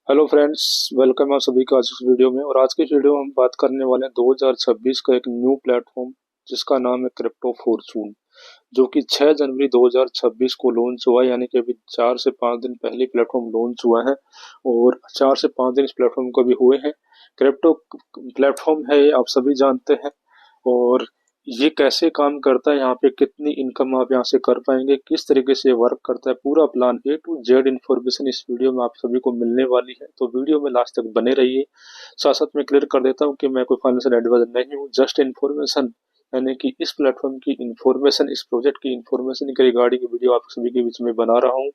Hello friends, welcome आप सभी का आज इस वीडियो में। और आज की वीडियो में हम बात करने वाले हैं 2026 का एक न्यू प्लेटफॉर्म जिसका नाम है क्रिप्टो फॉर्चून, जो कि 6 जनवरी 2026 को लॉन्च हुआ है। यानी कि अभी 4 से 5 दिन पहले प्लेटफॉर्म लॉन्च हुआ है और 4 से 5 दिन इस प्लेटफॉर्म को भी हुए हैं। क्रिप्टो प्लेटफॉर्म है, ये आप सभी जानते हैं। और ये कैसे काम करता है, यहाँ पे कितनी इनकम आप यहाँ से कर पाएंगे, किस तरीके से वर्क करता है, पूरा plan A to Z information इस वीडियो में आप सभी को मिलने वाली है। तो वीडियो में लास्ट तक बने रहिए। साथ साथ में क्लियर कर देता हूँ कि मैं कोई फाइनेंशियल एडवाइजर नहीं हूँ, जस्ट इन्फॉर्मेशन, यानी कि इस प्लेटफॉर्म की इन्फॉर्मेशन, इस प्रोजेक्ट की इन्फॉर्मेशन के रिगार्डिंग वीडियो आप सभी के बीच में बना रहा हूँ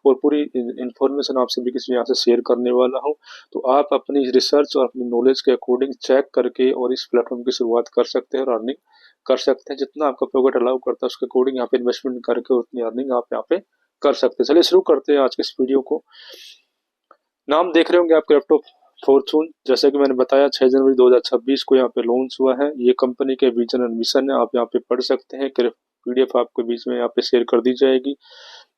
और पूरी इन्फॉर्मेशन आप सभी के यहाँ से शेयर करने वाला हूँ। तो आप अपनी रिसर्च और अपनी नॉलेज के अकॉर्डिंग चेक करके और इस प्लेटफॉर्म की शुरुआत कर सकते हैं और अर्निंग कर सकते हैं। जितना आपका प्रोजेक्ट अलाउ करता है उसके अकॉर्डिंग यहाँ पे इन्वेस्टमेंट करके उतनी अर्निंग आप यहाँ पे कर सकते हैं। चलिए शुरू करते हैं आज के इस वीडियो को। नाम देख रहे होंगे आप, क्रिप्टो फॉर्चून। जैसे कि मैंने बताया 6 जनवरी 2026 को यहाँ पे लॉन्च हुआ है। ये कंपनी के विजन एंड मिशन है, आप यहाँ पे पढ़ सकते हैं। पीडीएफ आपके बीच में यहाँ पे शेयर कर दी जाएगी।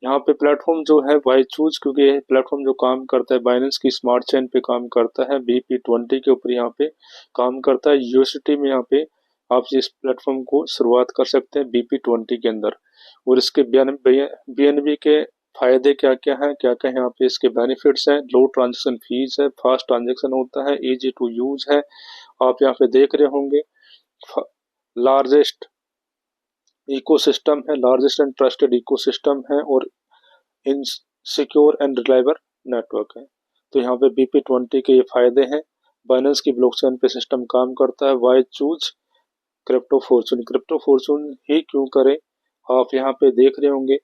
यहाँ पे प्लेटफॉर्म जो है बाय चूज, क्योंकि ये प्लेटफॉर्म जो काम करता है बाइनेंस की स्मार्ट चेन पे काम करता है, BP20 के ऊपर यहाँ पे काम करता है। यूएसटी में यहाँ पे आप इस प्लेटफॉर्म को शुरुआत कर सकते हैं BP20 के अंदर। और इसके बीएनबी के फायदे क्या क्या हैं, क्या क्या यहाँ पे इसके बेनिफिट्स हैं। लो ट्रांजेक्शन फीस है, फास्ट ट्रांजेक्शन होता है, इजी टू यूज है। आप यहाँ पे देख रहे होंगे लार्जेस्ट इकोसिस्टम है, लार्जेस्ट एंड ट्रस्टेड इकोसिस्टम है और इन सिक्योर एंड रिलायबल नेटवर्क है। तो यहाँ पे BP20 के ये फायदे हैं। बाइनेंस की ब्लॉकचेन पे सिस्टम काम करता है। Why choose crypto fortune, crypto fortune ही क्यों करें, आप यहाँ पे देख रहे होंगे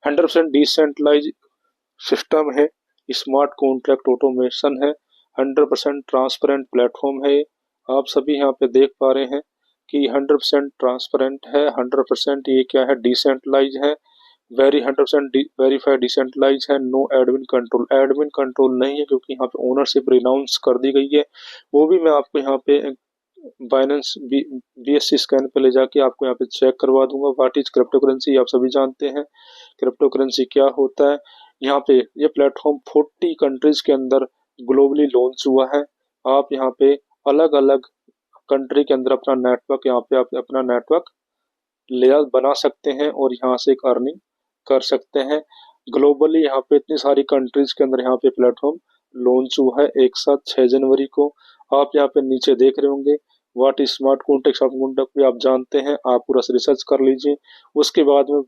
100% डिसेंट्रलाइज सिस्टम है, स्मार्ट कॉन्ट्रैक्ट ऑटोमेशन है, 100% ट्रांसपेरेंट प्लेटफॉर्म है। आप सभी यहाँ पे देख पा रहे हैं कि 100% ट्रांसपेरेंट है, 100% ये क्या है, डिसेंट्रलाइज है, 100% वेरीफाइड डिसेंट्रलाइज है। No admin control, admin control नहीं है क्योंकि यहाँ पे ओनरशिप रिनाउंस कर दी गई है। वो भी मैं आपको यहाँ पे बाइनेंस BSC स्कैन पे ले जाके आपको यहाँ पे चेक करवा दूंगा। व्हाट इज क्रिप्टो करेंसी, आप सभी जानते हैं क्रिप्टो करेंसी क्या होता है। यहाँ पे ये प्लेटफॉर्म 40 कंट्रीज के अंदर ग्लोबली लॉन्च हुआ है। आप यहाँ पे अलग अलग कंट्री के अंदर अपना नेटवर्क, यहाँ पे आप अपना नेटवर्क लेयर बना सकते हैं और यहाँ से एक अर्निंग कर सकते हैं। ग्लोबली यहाँ पे इतनी सारी कंट्रीज के अंदर यहाँ पे प्लेटफॉर्म लॉन्च हुआ है एक साथ 6 जनवरी को। आप यहाँ पे नीचे देख रहे होंगे what is smart contract, smart contract भी आप जानते हैं, आप पूरा रिसर्च कर लीजिए। उसके बाद में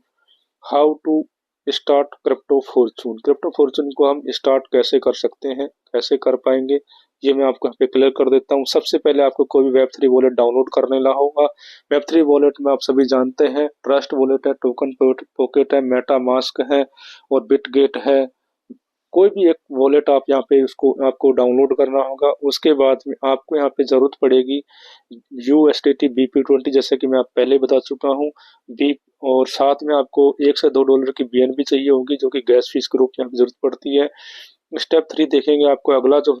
how to start crypto fortune, crypto fortune को हम स्टार्ट कैसे कर सकते हैं, कैसे कर पाएंगे, ये मैं आपको यहाँ पे क्लियर कर देता हूँ। सबसे पहले आपको कोई भी वेब3 वॉलेट डाउनलोड करने ला होगा। वेब3 वॉलेट में आप सभी जानते हैं ट्रस्ट वॉलेट है, टोकन पॉकेट है, मेटा मास्क है और बिटगेट है। कोई भी एक वॉलेट आप यहाँ पे उसको आपको डाउनलोड करना होगा। उसके बाद में आपको यहाँ पे जरूरत पड़ेगी USDT BP20, जैसे कि मैं आप पहले बता चुका हूँ बी। और साथ में आपको $1 से $2 की BNB चाहिए होगी, जो कि गैस फीस के रूप में जरूरत पड़ती है। स्टेप 3 देखेंगे आपको, अगला जो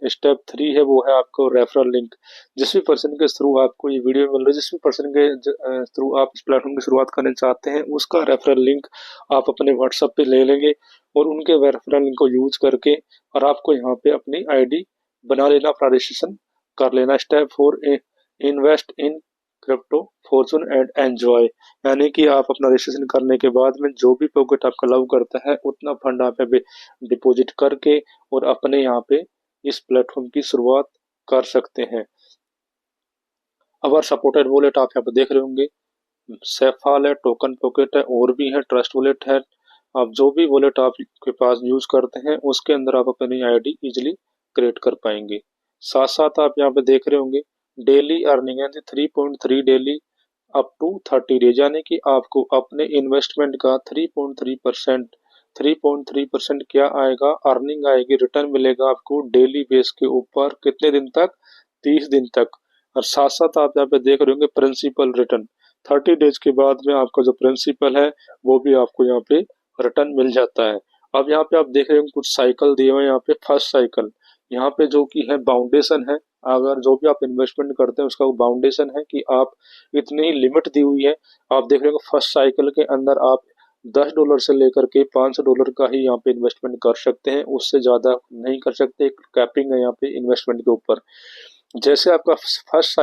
स्टेप 3 है वो है आपको रेफरल लिंक। जिस भी पर्सन के थ्रू आपको ये वीडियो मिल रही है, जिस भी पर्सन के थ्रू आप इस प्लेटफॉर्म की शुरुआत करना चाहते हैं, उसका रेफरल लिंक आप अपने व्हाट्सएप पे ले लेंगे और उनके रेफरल लिंक को यूज करके और आपको यहाँ पे अपनी ID बना लेना, अपना रजिस्ट्रेशन कर लेना। Step 4, invest in crypto Fortune and enjoy, यानी कि आप अपना रजिस्ट्रेशन करने के बाद में जो भी पॉकेट आपका लव करता है उतना फंड आप पे डिपॉजिट करके और अपने यहाँ पे इस प्लेटफॉर्म की शुरुआत कर सकते हैं। अवर सपोर्टेड वॉलेट आप यहाँ पे देख रहे होंगे, सेफाल है, टोकन पॉकेट है और भी है, ट्रस्ट वॉलेट है। आप जो भी वॉलेट आपके पास यूज करते हैं उसके अंदर आप अपनी ID इजिली क्रिएट कर पाएंगे। साथ साथ आप यहाँ पे देख रहे होंगे डेली अर्निंग है 3.3 डेली अप टू 30 डेज, यानी कि आपको अपने इन्वेस्टमेंट का 3.3% क्या आएगा, अर्निंग आएगी, रिटर्न मिलेगा आपको डेली बेस के ऊपर। कितने दिन तक, 30 दिन तक। और साथ साथ आप यहाँ पे देख रहे होंगे प्रिंसिपल रिटर्न, 30 डेज के बाद में आपका जो प्रिंसिपल है वो भी आपको यहाँ पे रिटर्न मिल जाता है। अब यहाँ पे आप देख रहे होंगे कुछ साइकिल दिए हुए हैं। यहाँ पे फर्स्ट साइकिल यहाँ पे जो कि है बाउंडेशन है, अगर जो भी आप इन्वेस्टमेंट करते हैं उसका बाउंडेशन है कि आप इतनी लिमिट दी हुई है। आप देख रहे हो फर्स्ट साइकिल के अंदर आप $10 से लेकर के $500 का ही यहाँ पे इन्वेस्टमेंट कर सकते हैं, उससे ज़्यादा नहीं कर सकते। एक कैपिंग है यहाँ पे इन्वेस्टमेंट के ऊपर। जैसे आपका फर्स्ट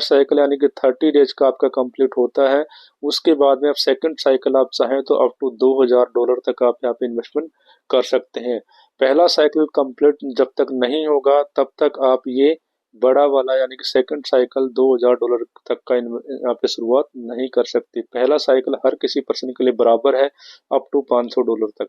साइकिल यानी कि 30 डेज का आपका कंप्लीट होता है, उसके बाद में आप सेकंड साइकिल आप चाहें तो अप टू $2000 तक आप यहाँ पे इन्वेस्टमेंट कर सकते हैं। पहला साइकिल कंप्लीट जब तक नहीं होगा तब तक आप ये बड़ा वाला यानी कि सेकंड साइकिल $2000 तक का यहाँ पे शुरुआत नहीं कर सकते। पहला साइकिल हर किसी पर्सन के लिए बराबर है अप टू $500 तक,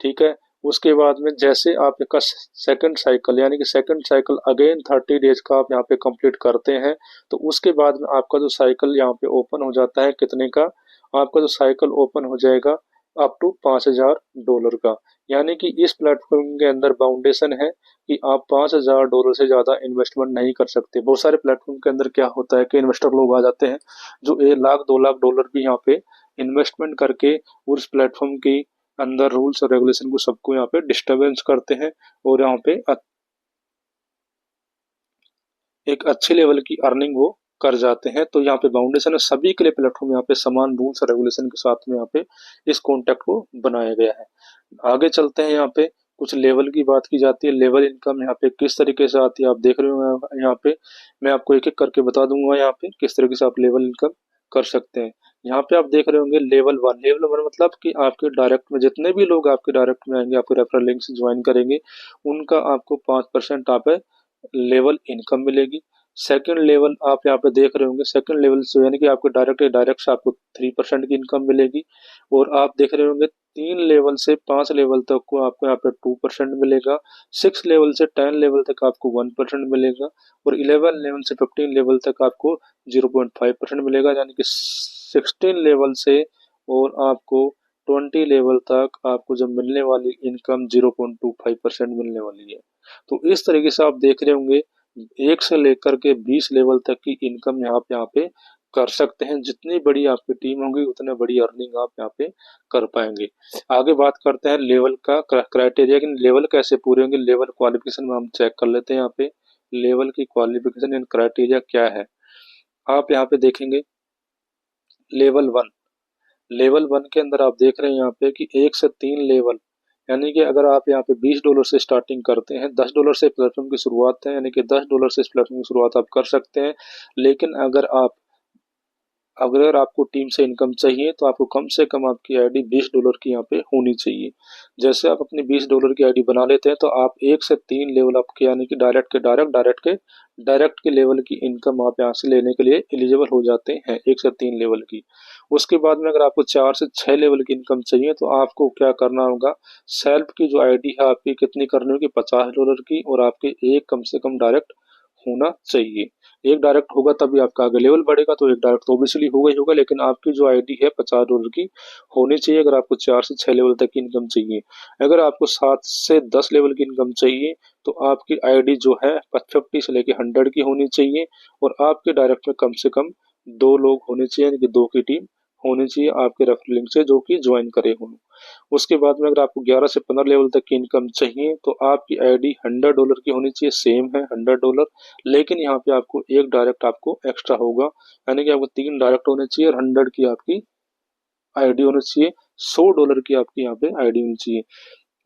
ठीक है। उसके बाद में जैसे आप इसका सेकंड साइकिल यानी कि सेकंड साइकिल अगेन 30 डेज का आप यहाँ पे कंप्लीट करते हैं, तो उसके बाद में आपका जो साइकिल यहाँ पे ओपन हो जाता है कितने का, आपका जो साइकिल ओपन हो जाएगा अप टू $5000 का। यानी कि इस प्लेटफॉर्म के अंदर बाउंडेशन है कि आप $5000 से ज्यादा इन्वेस्टमेंट नहीं कर सकते। बहुत सारे प्लेटफॉर्म के अंदर क्या होता है कि इन्वेस्टर लोग आ जाते हैं जो $1 लाख $2 लाख भी यहाँ पे इन्वेस्टमेंट करके उस प्लेटफॉर्म की अंदर रूल्स और रेगुलेशन को सबको यहाँ पे डिस्टर्बेंस करते हैं और यहाँ पे एक अच्छे लेवल की अर्निंग वो कर जाते हैं। तो यहाँ पे बाउंडेशन है, सभी के लिए प्लेटफॉर्म यहाँ पे समान रूल्स और रेगुलेशन के साथ में यहाँ पे इस कॉन्टेक्ट को बनाया गया है। आगे चलते हैं, यहाँ पे कुछ लेवल की बात की जाती है। लेवल इनकम यहाँ पे किस तरीके से आती है आप देख रहे हो, यहाँ पे मैं आपको एक एक करके बता दूंगा यहाँ पे किस तरीके से आप लेवल इनकम कर सकते हैं। यहाँ पे आप देख रहे होंगे लेवल 1 मतलब कि आपके डायरेक्ट में जितने भी लोग आपके डायरेक्ट में आएंगे, आपके रेफरल लिंक से ज्वाइन करेंगे, उनका आपको 5% आप लेवल इनकम मिलेगी। सेकंड लेवल आप यहाँ पे देख रहे होंगे, सेकंड लेवल से यानी कि आपको डायरेक्ट से आपको 3% की इनकम मिलेगी। और आप देख रहे होंगे 3 लेवल से 5 लेवल तक को आपको यहाँ पे 2% मिलेगा। 6 लेवल से 10 लेवल तक आपको 1% मिलेगा और 11 लेवल से 15 लेवल तक आपको 0.5% मिलेगा। यानी कि 16 लेवल से और आपको 20 लेवल तक आपको जब मिलने वाली इनकम 0.25% मिलने वाली है। तो इस तरीके से आप देख रहे होंगे 1 से लेकर के 20 लेवल तक की इनकम यहाँ पे कर सकते हैं। जितनी बड़ी आपकी टीम होगी उतने बड़ी अर्निंग आप यहाँ पे कर पाएंगे। आगे बात करते हैं लेवल का क्राइटेरिया कि लेवल कैसे पूरे होंगे। लेवल क्वालिफिकेशन में हम चेक कर लेते हैं। यहाँ पे लेवल की क्वालिफिकेशन एंड क्राइटेरिया क्या है, आप यहाँ पे देखेंगे लेवल 1 के अंदर आप देख रहे हैं यहाँ पे कि 1 से 3 लेवल, यानी कि अगर आप यहाँ पे $20 से स्टार्टिंग करते हैं, $10 से प्लेटफॉर्म की शुरुआत है, यानी कि $10 से इस प्लेटफॉर्म की शुरुआत आप कर सकते हैं। लेकिन अगर आपको टीम से इनकम चाहिए तो आपको कम से कम आपकी आईडी $20 की यहाँ पे होनी चाहिए। जैसे आप अपनी $20 की आईडी बना लेते हैं तो आप 1 से 3 लेवल आपके यानी कि डायरेक्ट के लेवल की इनकम आप यहाँ से लेने के लिए एलिजिबल हो जाते हैं, 1 से 3 लेवल की। उसके बाद में अगर आपको 4 से 6 लेवल की इनकम चाहिए तो आपको क्या करना होगा, सेल्फ की जो आईडी है आपकी कितनी करनी होगी, $50 की, और आपके एक कम से कम डायरेक्ट होना चाहिए। एक डायरेक्ट होगा तभी आपका आगे लेवल बढ़ेगा, तो एक डायरेक्ट तो ऑब्वियसली होगा ही होगा, लेकिन आपकी जो आईडी है $50 की होनी चाहिए अगर आपको 4 से 6 लेवल तक की इनकम चाहिए। अगर आपको 7 से 10 लेवल की इनकम चाहिए तो आपकी आईडी जो है 50 से लेके 100 की होनी चाहिए और आपके डायरेक्ट में कम से कम 2 लोग होने चाहिए, यानी कि 2 की टीम होनी चाहिए आपके रेफरल लिंक से जो कि ज्वाइन करे हों। उसके बाद में अगर आपको 11 से 15 लेवल तक की इनकम चाहिए तो आपकी आईडी $100 की होनी चाहिए, सेम है $100, लेकिन यहाँ पे आपको एक डायरेक्ट आपको एक्स्ट्रा होगा, यानी कि आपको 3 डायरेक्ट होने चाहिए और 100 की आपकी आईडी होनी चाहिए, $100 की आपकी यहाँ पे आईडी होनी चाहिए।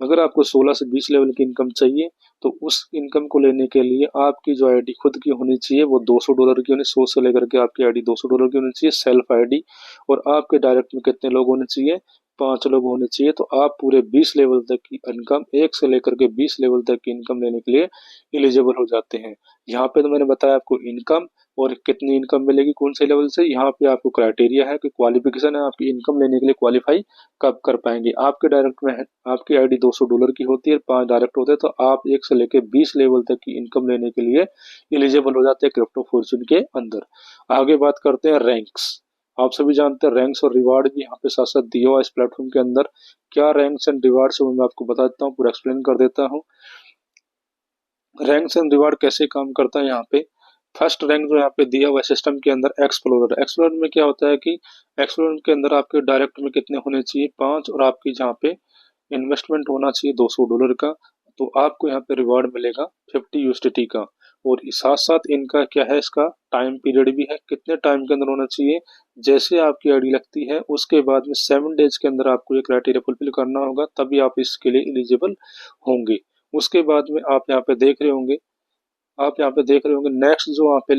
अगर आपको 16 से 20 लेवल की इनकम चाहिए तो उस इनकम को लेने के लिए आपकी जो आईडी खुद की होनी चाहिए वो $200 की होनी, 100 से लेकर के आपकी आईडी $200 की होनी चाहिए सेल्फ आईडी। और आपके डायरेक्ट में कितने लोग होने चाहिए, 5 लोग होने चाहिए। तो आप पूरे 20 लेवल तक की इनकम, 1 से लेकर के 20 लेवल तक की इनकम लेने के लिए एलिजिबल हो जाते हैं। यहाँ पे तो मैंने बताया आपको इनकम और कितनी इनकम मिलेगी कौन से लेवल से। यहाँ पे आपको क्राइटेरिया है कि क्वालिफिकेशन है, आपकी इनकम लेने के लिए क्वालिफाई कब कर पाएंगे। आपके डायरेक्ट में आपकी आईडी $200 की होती है, 5 डायरेक्ट होते हैं, तो आप 1 से लेकर 20 लेवल तक की इनकम लेने के लिए एलिजिबल हो जाते हैं क्रिप्टो फॉर्च्यून के अंदर। आगे बात करते हैं रैंक्स। आप सभी जानते हैं रैंक्स और रिवार्ड भी यहाँ पे साथ साथ दिया हुआ इस प्लेटफॉर्म के अंदर। क्या रैंक्स एंड रिवार्ड्स है मैं आपको बता देता हूँ, पूरा एक्सप्लेन कर देता हूँ। रैंक्स एंड रिवार्ड कैसे काम करता है, यहाँ पे फर्स्ट रैंक जो यहाँ पे दिया हुआ सिस्टम के अंदर एक्सप्लोरर में क्या होता है कि एक्सप्लोरर के अंदर आपके डायरेक्ट में कितने होने चाहिए, 5, और आपकी जहाँ पे इन्वेस्टमेंट होना चाहिए $200 का, तो आपको यहाँ पे रिवार्ड मिलेगा 50 USDT का। और साथ साथ इनका क्या है, इसका टाइम पीरियड भी है, कितने टाइम के अंदर होना चाहिए। जैसे आपकी आईडी लगती है उसके बाद में 7 डेज के अंदर आपको ये क्राइटेरिया फुलफिल करना होगा, तभी आप इसके लिए एलिजिबल होंगे। उसके बाद में आप यहाँ पे देख रहे होंगे नेक्स्ट जो यहाँ पे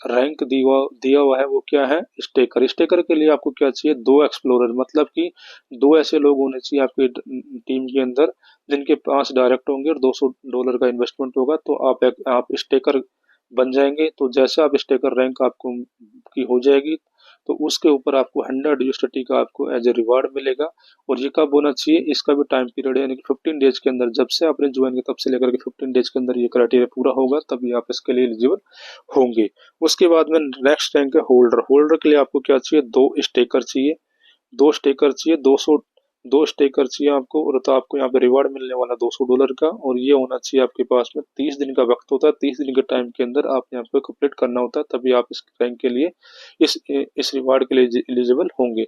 रैंक दिया हुआ है वो क्या है, स्टेकर। स्टेकर के लिए आपको क्या चाहिए, 2 एक्सप्लोरर, मतलब कि 2 ऐसे लोग होने चाहिए आपकी टीम के अंदर जिनके पास डायरेक्ट होंगे और $200 का इन्वेस्टमेंट होगा, तो आप स्टेकर बन जाएंगे। तो जैसे आप स्टेकर रैंक आपको की हो जाएगी तो उसके ऊपर आपको 100 USDT का आपको एज ए रिवार्ड मिलेगा। और ये कब होना चाहिए, इसका भी टाइम पीरियड है, यानी कि 15 डेज के अंदर, जब से आपने ज्वाइन किया तब से लेकर के 15 डेज के अंदर ये क्राइटेरिया पूरा होगा, तभी आप इसके लिए एलिजिबल होंगे। उसके बाद में नेक्स्ट रैंक है होल्डर। होल्डर के लिए आपको क्या चाहिए, 2 स्टेकर चाहिए। 2 स्टेकर चाहिए, 2 स्टेकर चाहिए आपको, और तो आपको यहाँ पे रिवार्ड मिलने वाला $200 का। और ये होना चाहिए आपके पास में 30 दिन का वक्त होता है, 30 दिन के टाइम के अंदर आप यहाँ पे कंप्लीट करना होता है, तभी आप इस रैंक के लिए इस रिवार्ड के लिए एलिजिबल होंगे।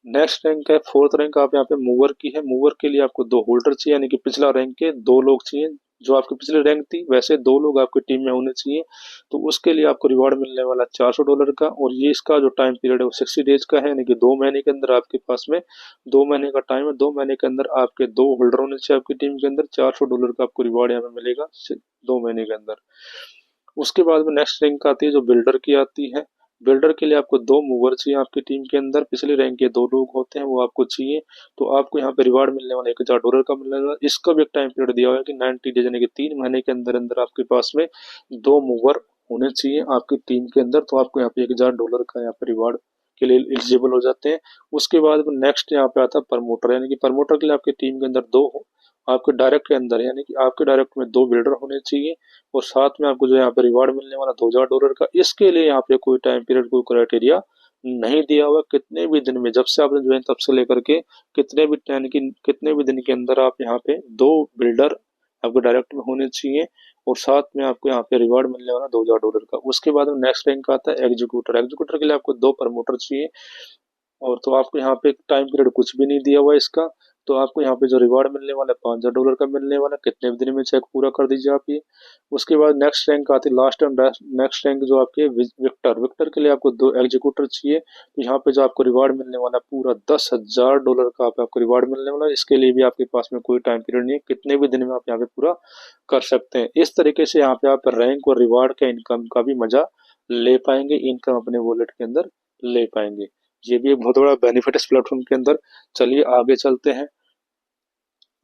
नेक्स्ट रैंक है फोर्थ रैंक, आप यहाँ पे मूवर की है। मूवर के लिए आपको 2 होल्डर चाहिए, यानी कि पिछला रैंक के 2 लोग चाहिए। जो आपकी पिछली रैंक थी वैसे 2 लोग आपकी टीम में होने चाहिए। तो उसके लिए आपको रिवार्ड मिलने वाला $400 का। और ये इसका जो टाइम पीरियड है वो 60 डेज का है, यानी कि 2 महीने के अंदर आपके पास में 2 महीने का टाइम है। 2 महीने के अंदर आपके 2 होल्डर होने चाहिए आपकी टीम के अंदर। $400 का आपको रिवार्ड यहाँ पे मिलेगा 2 महीने के अंदर। उसके बाद में नेक्स्ट रैंक आती है जो बिल्डर की आती है। बिल्डर के लिए आपको 2 मूवर चाहिए आपकी टीम के अंदर। पिछले रैंक के 2 लोग होते हैं वो आपको चाहिए। तो आपको यहाँ पे रिवार्ड मिलने वाला $1000 का मिलने वाला। इसका भी एक टाइम पीरियड दिया हुआ है कि 90 डेज, यानी कि 3 महीने के अंदर अंदर आपके पास में 2 मूवर होने चाहिए आपकी टीम के अंदर। तो आपको यहाँ पे $1000 का यहाँ पे रिवार्ड के लिए एलिजिबल हो जाते हैं। उसके बाद नेक्स्ट यहाँ पे आता है प्रमोटर, यानी कि प्रमोटर के लिए आपकी टीम के अंदर आपके डायरेक्ट के अंदर, यानी कि आपके डायरेक्ट में 2 बिल्डर होने चाहिए। और साथ में आपको जो यहाँ पे रिवार्ड मिलने वाला $2000 का। इसके लिए यहाँ पे कोई टाइम पीरियड, कोई क्राइटेरिया नहीं दिया हुआ। कितने भी दिन में, जब से आपने ज्वाइन तब से लेकर के कितने भी दिन के अंदर आप यहाँ पे 2 बिल्डर आपको डायरेक्ट में होने चाहिए। और साथ में आपको यहाँ पे रिवार्ड मिलने वाला $2000 का। उसके बाद में नेक्स्ट रैंक आता है एग्जीक्यूटर। एग्जीक्यूटर के लिए आपको 2 प्रमोटर चाहिए। और तो आपको यहाँ पे टाइम पीरियड कुछ भी नहीं दिया हुआ है इसका। तो आपको यहाँ पे जो रिवार्ड मिलने वाला है $5000 का मिलने वाला, कितने भी दिन में चेक पूरा कर दीजिए आप ये। उसके बाद नेक्स्ट रैंक आती है लास्ट एंड नेक्स्ट रैंक जो आपके विक्टर। विक्टर के लिए आपको 2 एग्जीक्यूटर चाहिए। तो यहाँ पे जो आपको रिवार्ड मिलने वाला पूरा $10,000 का आपको रिवार्ड मिलने वाला। इसके लिए भी आपके पास में कोई टाइम पीरियड नहीं है, कितने भी दिन में आप यहाँ पे पूरा कर सकते हैं। इस तरीके से यहाँ पे आप रैंक और रिवार्ड के इनकम का भी मजा ले पाएंगे, इनकम अपने वॉलेट के अंदर ले पाएंगे। ये भी एक बहुत बड़ा बेनिफिट इस प्लेटफॉर्म के अंदर। चलिए आगे चलते हैं।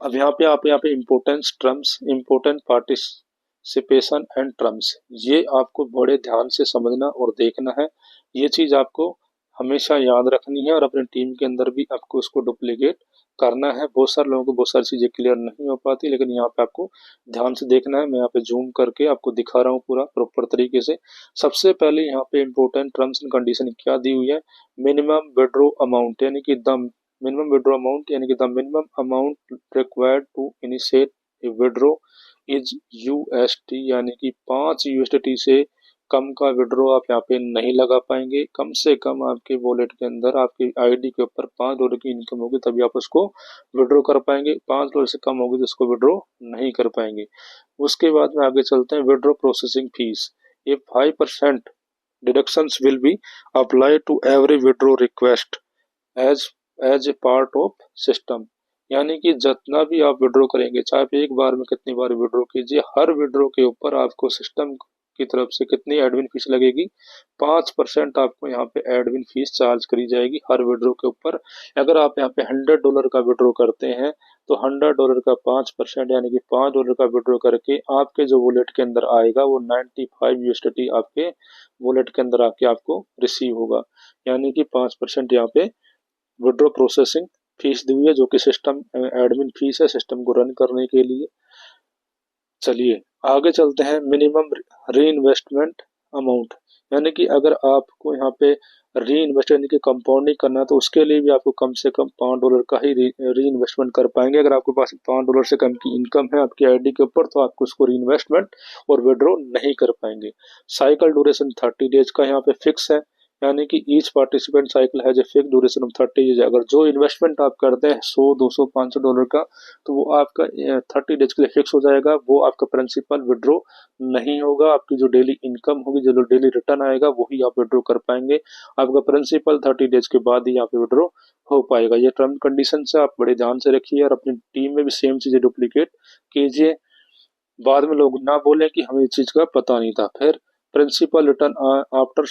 अब यहाँ पे importance terms, important participation and terms, ये आपको बड़े ध्यान से समझना और देखना है। ये चीज आपको हमेशा याद रखनी है और अपनी टीम के अंदर भी आपको उसको डुप्लीकेट करना है। बहुत सारे लोगों को बहुत सारी चीजें क्लियर नहीं हो पाती, लेकिन यहाँ पे आपको ध्यान से देखना है। मैं यहाँ पे जूम करके आपको दिखा रहा हूँ पूरा प्रॉपर तरीके से। सबसे पहले यहाँ पे इम्पोर्टेंट टर्म्स एंड कंडीशन क्या दी हुई है, मिनिमम विड्रॉ अमाउंट, यानी कि द मिनिमम विड्रॉ अमाउंट, यानी कि the minimum amount required to initiate a withdraw is USD, यानी कि 5 USD से कम का विड्रॉ आप यहाँ पे नहीं लगा पाएंगे। कम से कम आपके वॉलेट के अंदर आपकी आईडी के ऊपर $5 की इनकम होगी, तभी आप उसको विड्रॉ कर पाएंगे। $5 से कम होगी तो उसको विड्रॉ नहीं कर पाएंगे। उसके बाद में आगे चलते हैं विड्रॉ प्रोसेसिंग फीस। ये 5% deductions will be apply to every withdraw request as as a part of system, यानी कि जितना भी आप विड्रॉ करेंगे, चाहे आप एक बार में कितनी बार विड्रॉ कीजिए, हर विड्रॉ के ऊपर आपको सिस्टम की तरफ से कितनी एडमिन फीस लगेगी, 5% आपको यहाँ पे एडमिन फीस चार्ज करी जाएगी हर विड्रॉ के ऊपर। अगर आप यहाँ पे $100 का विड्रॉ करते हैं तो $100 का 5%, यानी कि $5 का विड्रॉ करके आपके जो वॉलेट के अंदर आएगा वो 95 USD आपके वॉलेट के अंदर आके आपको रिसीव होगा। यानी कि 5% यहाँ पे विड्रॉ प्रोसेसिंग फीस दी हुई है, जो कि सिस्टम एडमिन फीस है सिस्टम को रन करने के लिए। चलिए आगे चलते हैं। मिनिमम री इन्वेस्टमेंट अमाउंट, यानी कि अगर आपको यहाँ पे री इन्वेस्ट यानी कि कंपाउंडिंग करना है तो उसके लिए भी आपको कम से कम $5 का ही री इन्वेस्टमेंट कर पाएंगे। अगर आपके पास $5 से कम की इनकम है आपकी आईडी के ऊपर तो आपको उसको री इन्वेस्टमेंट और विड्रॉ नहीं कर पाएंगे। साइकिल ड्यूरेशन 30 डेज का यहाँ पे फिक्स है, यानी कि each participant cycle has a fix duration of 30 days. अगर जो इन्वेस्टमेंट आप करते हैं 100, 200, $500 का, तो वो आपका 30 डेज के लिए फिक्स हो जाएगा। वो आपका प्रिंसिपल विड्रॉ नहीं होगा। आपकी जो डेली इनकम होगी, जो डेली रिटर्न आएगा, वही आप विड्रॉ कर पाएंगे। आपका प्रिंसिपल 30 डेज के बाद ही यहाँ पे विड्रॉ हो पाएगा। ये टर्म कंडीशन से आप बड़े ध्यान से रखिए और अपनी टीम में भी सेम चीजें डुप्लीकेट कीजिए। बाद में लोग ना बोले कि हमें इस चीज का पता नहीं था। फिर principal return after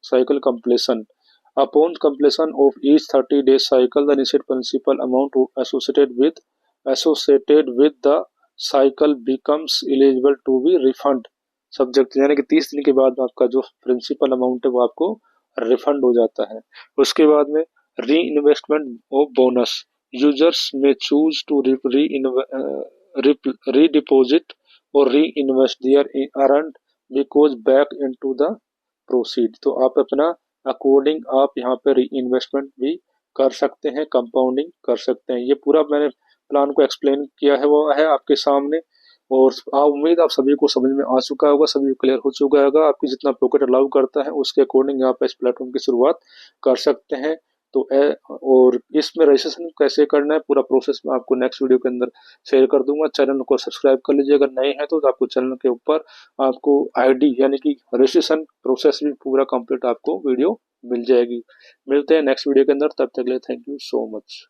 cycle completion. Upon completion of each 30 days cycle, the initial principal amount associated with the cycle becomes eligible to be refund subject, यानी कि 30 दिन के बाद आपका जो प्रिंसिपल अमाउंट है वो आपको रिफंड हो जाता है। उसके बाद में reinvestment of bonus. Users may choose to redeposit और reinvest their earned because back into the proceed. तो आप अपना अकॉर्डिंग आप यहाँ पे री इन्वेस्टमेंट भी कर सकते हैं, कंपाउंडिंग कर सकते हैं। ये पूरा मैंने प्लान को एक्सप्लेन किया है, वो है आपके सामने। और उम्मीद आप सभी को समझ में आ चुका होगा, सभी क्लियर हो चुका होगा। आपकी जितना पॉकेट अलाउ करता है उसके अकॉर्डिंग आप इस प्लेटफॉर्म की शुरुआत कर सकते हैं। तो और इसमें रजिस्ट्रेशन कैसे करना है पूरा प्रोसेस मैं आपको नेक्स्ट वीडियो के अंदर शेयर कर दूंगा। चैनल को सब्सक्राइब कर लीजिए अगर नए हैं तो आपको चैनल के ऊपर आपको आईडी यानी कि रजिस्ट्रेशन प्रोसेस भी पूरा कंप्लीट आपको वीडियो मिल जाएगी। मिलते हैं नेक्स्ट वीडियो के अंदर, तब तक के लिए थैंक यू सो मच।